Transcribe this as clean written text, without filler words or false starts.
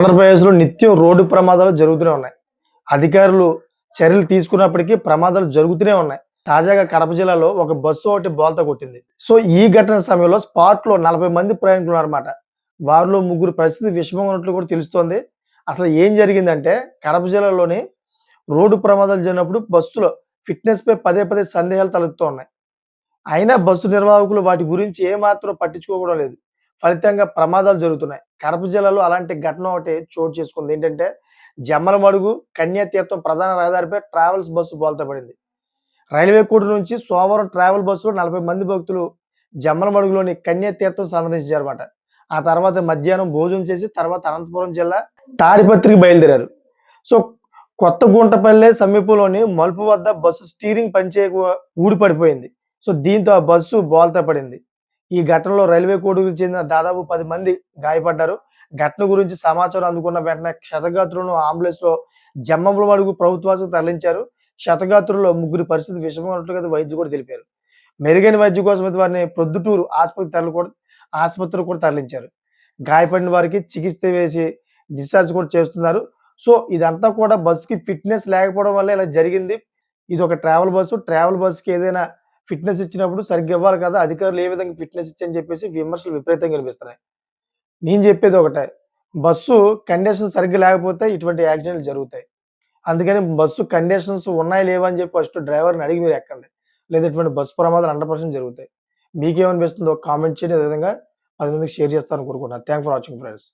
ఆంధ్రప్రదేశ్‌లో నిత్యం రోడ్డు ప్రమాదాలు జరుగుతూనే ఉన్నాయి. అధికారులు చర్యలు తీసుకున్నప్పటికీ ప్రమాదాలు జరుగుతూనే ఉన్నాయి. తాజాగా కడప జిల్లాలో ఒక బస్సు ఒకటి బోల్తా కొట్టింది. సో, ఈ ఘటన సమయంలో స్పాట్‌లో 40 మంది ప్రయాణికులు ఉన్నారన్నమాట. వారిలో ముగ్గురు పరిస్థితి విషమంగా ఉన్నట్లు కూడా తెలుస్తోంది. అసలు ఏం జరిగిందంటే కడప జిల్లాలోని రోడ్డు ప్రమాదాలు జరిగినప్పుడు బస్సులో ఫిట్‌నెస్‌పై పదే పదే సందేహాలు తలెత్తుతూ ఉన్నాయి. అయినా బస్సు నిర్వాహకులు వాటి గురించి ఏమాత్రం పట్టించుకోవడం లేదు. ఫలితంగా ప్రమాదాలు జరుగుతున్నాయి. కడప జిల్లాలో అలాంటి ఘటన ఒకటి చోటు చేసుకుంది. ఏంటంటే జమ్మలమడుగు, కన్యాతీర్థం ప్రధాన రహదారిపై ట్రావెల్స్ బస్సు బోల్తా పడింది. రైల్వే కోడ్ నుంచి సోమవారం ట్రావెల్ బస్సులో 40 మంది భక్తులు జమ్మలమడుగులోని కన్యాతీర్థం సందర్శించారన్నమాట. ఆ తర్వాత మధ్యాహ్నం భోజనం చేసి తర్వాత అనంతపురం జిల్లా తాడిపత్రికి బయలుదేరారు. సో, కొత్తగుంటపల్లె సమీపంలోని మలుపు వద్ద బస్సు స్టీరింగ్ పనిచేయక ఊడిపడిపోయింది. సో, దీంతో ఆ బస్సు బోల్తా పడింది. ఈ ఘటనలో రైల్వే కోడ్‌కు చెందిన దాదాపు 10 మంది గాయపడ్డారు. ఘటన గురించి సమాచారం అందుకున్న వెంటనే క్షతగాత్రులను అంబులెన్స్‌లో జమ్మలమడుగు ప్రభుత్వాసుపత్రికి తరలించారు. క్షతగాత్రుల్లో ముగ్గురి పరిస్థితి విషమంగా ఉన్నట్లుగా వైద్యులు కూడా తెలిపారు. మెరుగైన వైద్యం కోసం అయితే వారిని ప్రొద్దుటూరు ఆసుపత్రికి కూడా తరలించారు. గాయపడిన వారికి చికిత్స వేసి డిశ్చార్జ్ కూడా చేస్తున్నారు. సో, ఇదంతా కూడా బస్‌కి ఫిట్‌నెస్ లేకపోవడం వల్ల ఇలా జరిగింది. ఇదొక ట్రావెల్ బస్సు. ట్రావెల్ బస్‌కి ఏదైనా ఫిట్‌నెస్ ఇచ్చినప్పుడు సరిగ్గా ఇవ్వాలి కదా! అధికారులు ఏ విధంగా ఫిట్‌నెస్ ఇచ్చారని చెప్పేసి విమర్శలు విపరీతంగా వినిపిస్తున్నాయి. నేను చెప్పేది ఒకటే. బస్సు కండిషన్ సరిగ్గా లేకపోతే ఇటువంటి యాక్సిడెంట్లు జరుగుతాయి. అందుకని బస్సు కండిషన్స్ ఉన్నాయా లేవా అని చెప్పి ఫస్ట్ డ్రైవర్‌ని అడిగి మీరు ఎక్కండి. లేదా ఇటువంటి బస్సు ప్రమాదాలు 100% జరుగుతాయి. మీకేమనిపిస్తుందో కామెంట్ చేయండి. అదేవిధంగా 10 మందికి షేర్ చేస్తారని కోరుకుంటున్నాను. Thanks for watching friends.